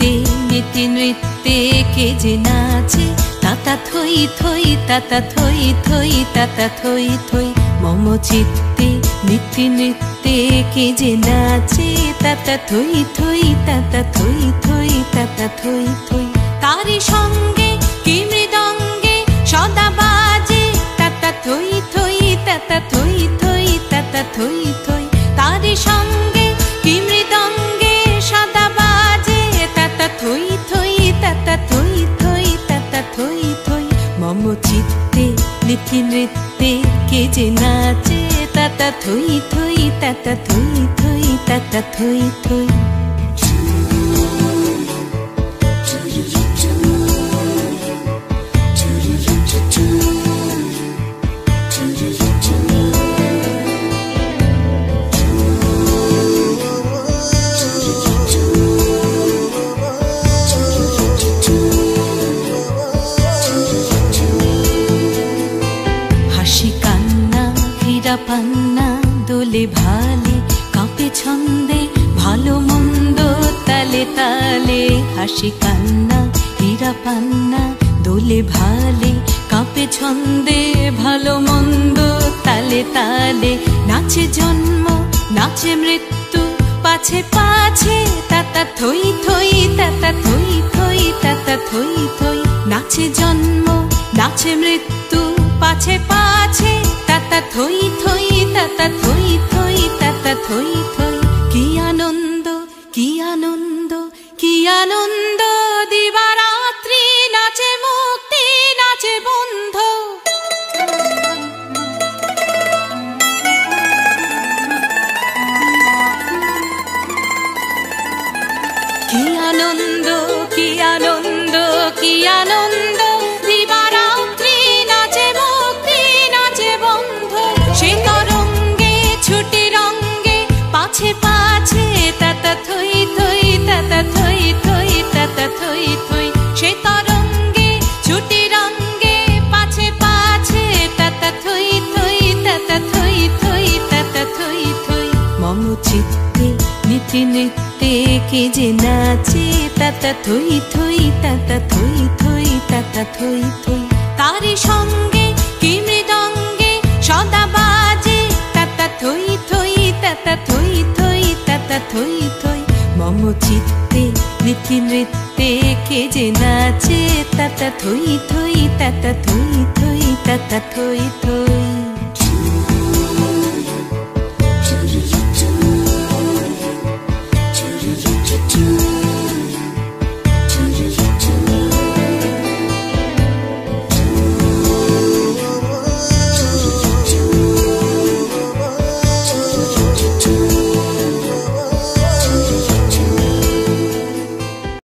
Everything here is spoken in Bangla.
চিত্তে নীতি নৃত্যে কে যে নাচে তাতা থই থই তাতা থই থই তাতা থই থই মম চিত্তে নীতি নৃত্যে কে যে নাচে তাতা থই থই তাতা থই থই তাতা থই থই তারি সঙ্গে কি মৃদঙ্গে সদা বাজে তাতা থই থই তাতা থই থই তাতা থই থই তারি সঙ্গে কি মৃদঙ্গে সদা বাজে তাতা থই থই তাতা থই থই তাতা থই থই মম চিত্তে নীতি নৃত্যে কে যে নাচে তাতা থই থই তাতা থই থই তাতা থই থই পান্না দোলে ভালে কাঁপে ছন্দে ভালো মন্দ তালে তালে হাসি কান্না হীরা পান্না দোলে ভালে কাঁপে ছন্দে ভালো মন্দ তালে তালে নাচে জন্ম নাচে মৃত্যু পাছে পাছে তাতা থই থই তাতা থই থই তাতা থই থই নাচে জন্ম নাচে মৃত্যু পাছে পাছে তাতা থই থই তাতা থই থই তাতা থই থই কি আনন্দ কি আনন্দ কি আনন্দ দিবারাত্রি নাচে মুক্তি নাচে বন্ধ কি আনন্দ কি আনন্দ কি আনন্দ দিবারাত্রি নাচে মুক্তি নাচে বন্ধ সে তরঙ্গে ছুটি রঙ্গে পাছে পাছে তাতা থই থই তাতা থই থই তাতা থই থই সে তরঙ্গে ছুটি রঙ্গে পাছে পাছে তাতা থই থই তাতা থই থই তাতা থই থই মম চিত্তে নীতি নৃত্যে কে যে নাচে তাতা থই থই তাতা থই থই তাতা থই থই তারি সঙ্গে কি মৃদঙ্গে সদা বাজে তাতা থই থই তাতা থই থই তাতা থই থই মম চিত্তে নীতি নৃত্যে কে যে নাচে তাতা থই থই তাতা থই থই তাতা থই থই